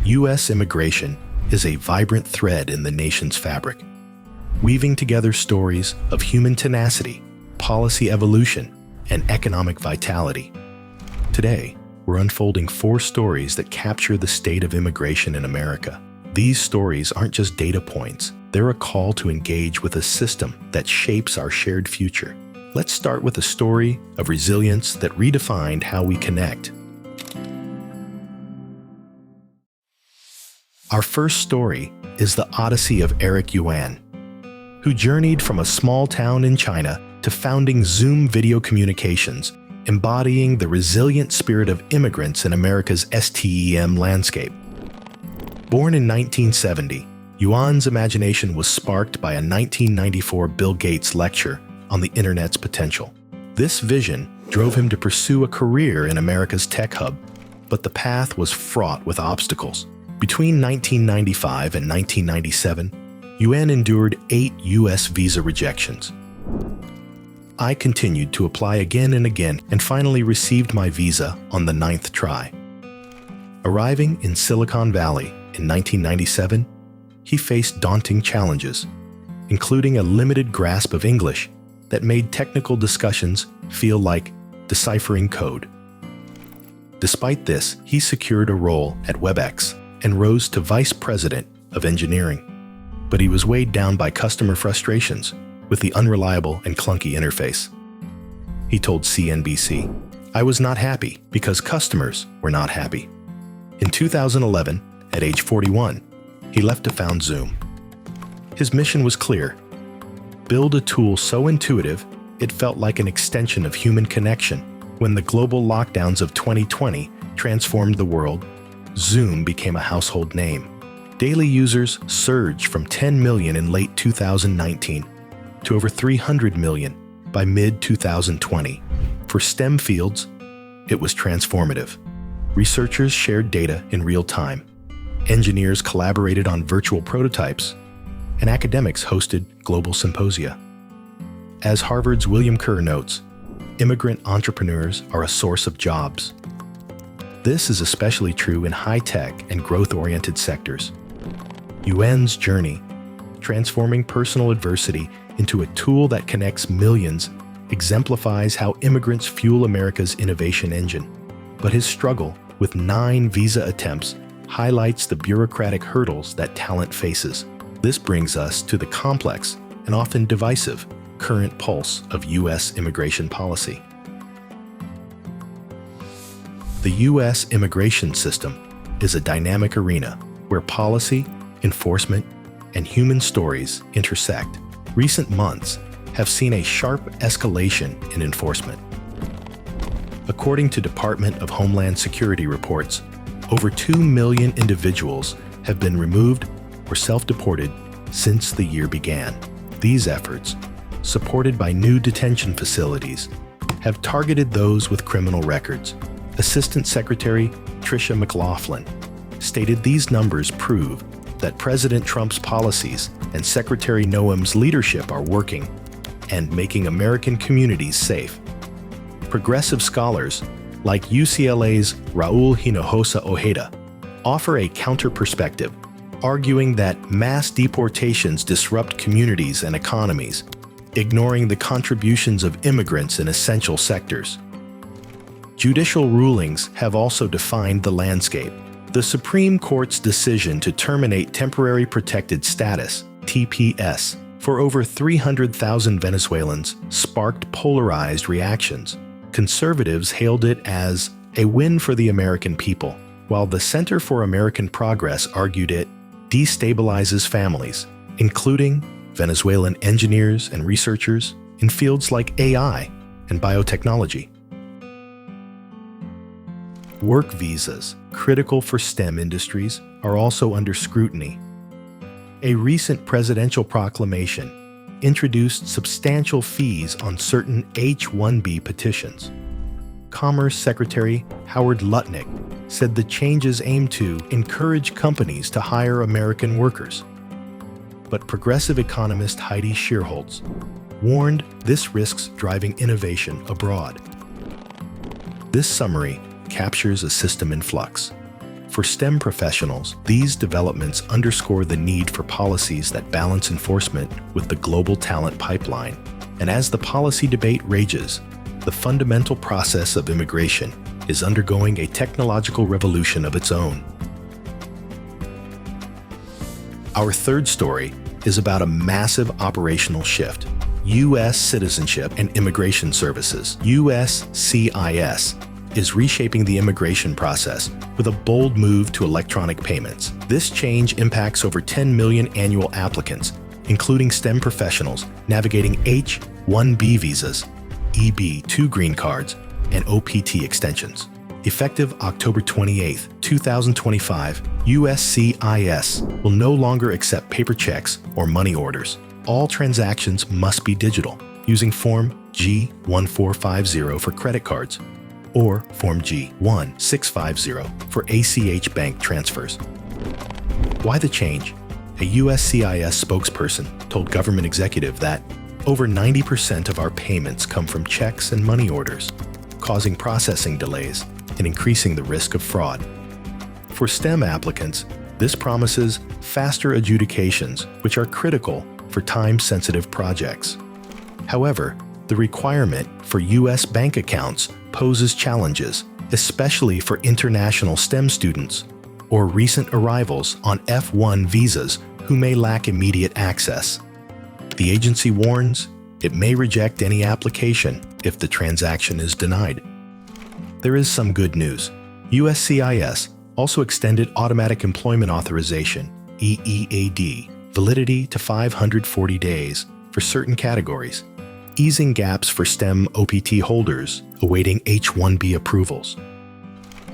U.S. immigration is a vibrant thread in the nation's fabric, weaving together stories of human tenacity, policy evolution, and economic vitality. Today, we're unfolding 4 stories that capture the state of immigration in America. These stories aren't just data points, they're a call to engage with a system that shapes our shared future. Let's start with a story of resilience that redefined how we connect. Our first story is the odyssey of Yuan, who journeyed from a small town in China to founding Zoom Video Communications, embodying the resilient spirit of immigrants in America's STEM landscape. Born in 1970, Yuan's imagination was sparked by a 1994 Bill Gates lecture on the Internet's potential. This vision drove him to pursue a career in America's tech hub, but the path was fraught with obstacles. Between 1995 and 1997, Yuan endured 8 U.S. visa rejections. I continued to apply again and again and finally received my visa on the 9th try. Arriving in Silicon Valley in 1997, he faced daunting challenges, including a limited grasp of English that made technical discussions feel like deciphering code. Despite this, he secured a role at WebEx and rose to vice president of engineering. But he was weighed down by customer frustrations with the unreliable and clunky interface. He told CNBC, "I was not happy because customers were not happy." In 2011, at age 41, he left to found Zoom. His mission was clear: build a tool so intuitive it felt like an extension of human connection. When the global lockdowns of 2020 transformed the world, Zoom became a household name. Daily users surged from 10 million in late 2019 to over 300 million by mid-2020. For STEM fields, it was transformative. Researchers shared data in real time. Engineers collaborated on virtual prototypes, and academics hosted global symposia. As Harvard's William Kerr notes, immigrant entrepreneurs are a source of jobs. This is especially true in high-tech and growth-oriented sectors. Yuan's journey, transforming personal adversity into a tool that connects millions, exemplifies how immigrants fuel America's innovation engine. But his struggle with 9 visa attempts highlights the bureaucratic hurdles that talent faces. This brings us to the complex and often divisive current pulse of U.S. immigration policy. The U.S. immigration system is a dynamic arena where policy, enforcement, and human stories intersect. Recent months have seen a sharp escalation in enforcement. According to Department of Homeland Security reports, over 2 million individuals have been removed or self-deported since the year began. These efforts, supported by new detention facilities, have targeted those with criminal records. Assistant Secretary Tricia McLaughlin stated these numbers prove that President Trump's policies and Secretary Noem's leadership are working and making American communities safe. Progressive scholars like UCLA's Raul Hinojosa Ojeda offer a counter-perspective, arguing that mass deportations disrupt communities and economies, ignoring the contributions of immigrants in essential sectors. Judicial rulings have also defined the landscape. The Supreme Court's decision to terminate Temporary Protected Status, TPS, for over 300,000 Venezuelans sparked polarized reactions. Conservatives hailed it as a win for the American people, while the Center for American Progress argued it destabilizes families, including Venezuelan engineers and researchers in fields like AI and biotechnology. Work visas, critical for STEM industries, are also under scrutiny. A recent presidential proclamation introduced substantial fees on certain H-1B petitions. Commerce Secretary Howard Lutnick said the changes aim to encourage companies to hire American workers. But progressive economist Heidi Shierholz warned this risks driving innovation abroad. This summary captures a system in flux. For STEM professionals, these developments underscore the need for policies that balance enforcement with the global talent pipeline. And as the policy debate rages, the fundamental process of immigration is undergoing a technological revolution of its own. Our third story is about a massive operational shift. U.S. Citizenship and Immigration Services, USCIS, is reshaping the immigration process with a bold move to electronic payments. This change impacts over 10 million annual applicants, including STEM professionals navigating H-1B visas, EB-2 green cards, and OPT extensions. Effective October 28, 2025, USCIS will no longer accept paper checks or money orders. All transactions must be digital, using Form G-1450 for credit cards or Form G-1650 for ACH bank transfers. Why the change? A USCIS spokesperson told Government Executive that over 90% of our payments come from checks and money orders, causing processing delays and increasing the risk of fraud. For STEM applicants, this promises faster adjudications, which are critical for time-sensitive projects. However, the requirement for U.S. bank accounts poses challenges, especially for international STEM students or recent arrivals on F-1 visas who may lack immediate access. The agency warns it may reject any application if the transaction is denied. There is some good news. USCIS also extended Automatic Employment Authorization, EEAD, validity to 540 days for certain categories, easing gaps for STEM OPT holders awaiting H-1B approvals.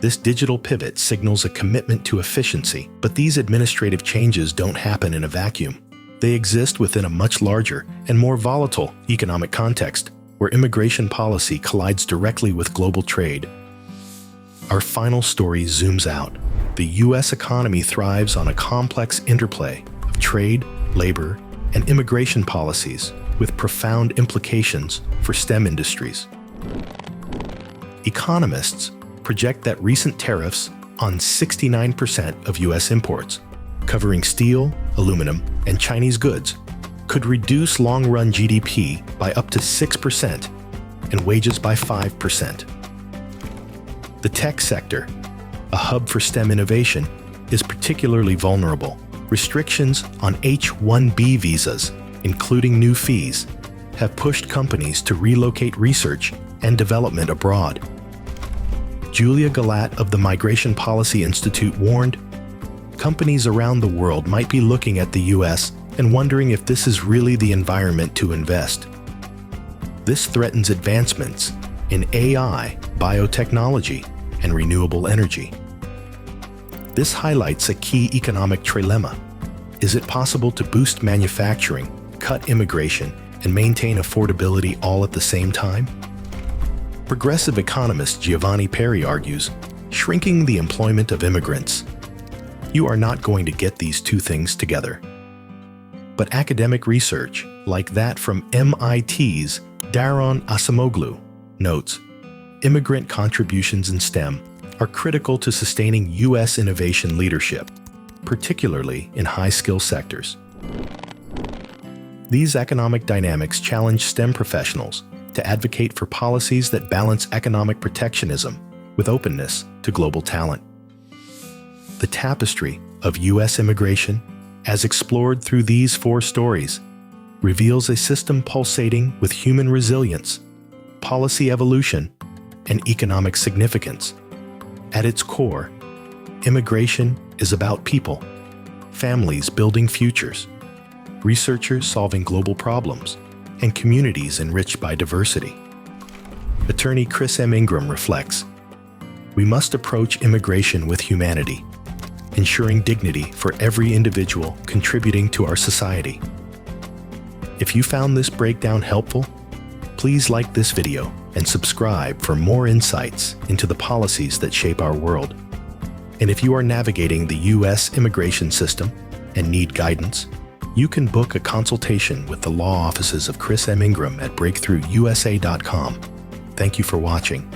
This digital pivot signals a commitment to efficiency, but these administrative changes don't happen in a vacuum. They exist within a much larger and more volatile economic context, where immigration policy collides directly with global trade. Our final story zooms out. The U.S. economy thrives on a complex interplay of trade, labor, and immigration policies with profound implications for STEM industries. Economists project that recent tariffs on 69% of U.S. imports, covering steel, aluminum, and Chinese goods, could reduce long-run GDP by up to 6% and wages by 5%. The tech sector, a hub for STEM innovation, is particularly vulnerable. Restrictions on H-1B visas, including new fees, have pushed companies to relocate research and development abroad. Julia Galat of the Migration Policy Institute warned, companies around the world might be looking at the U.S. and wondering if this is really the environment to invest. This threatens advancements in AI, biotechnology, and renewable energy. This highlights a key economic trilemma. Is it possible to boost manufacturing, cut immigration, and maintain affordability all at the same time? Progressive economist Giovanni Perry argues, shrinking the employment of immigrants. You are not going to get these two things together. But academic research, like that from MIT's Daron Acemoglu, notes, immigrant contributions in STEM are critical to sustaining U.S. innovation leadership, particularly in high-skill sectors. These economic dynamics challenge STEM professionals to advocate for policies that balance economic protectionism with openness to global talent. The tapestry of U.S. immigration, as explored through these four stories, reveals a system pulsating with human resilience, policy evolution, and economic significance. At its core, immigration is about people, families building futures, researchers solving global problems, and communities enriched by diversity. Attorney Chris M. Ingram reflects, we must approach immigration with humanity, ensuring dignity for every individual contributing to our society. If you found this breakdown helpful, please like this video and subscribe for more insights into the policies that shape our world. And if you are navigating the U.S. immigration system and need guidance, you can book a consultation with the law offices of Chris M. Ingram at breakthroughusa.com. Thank you for watching.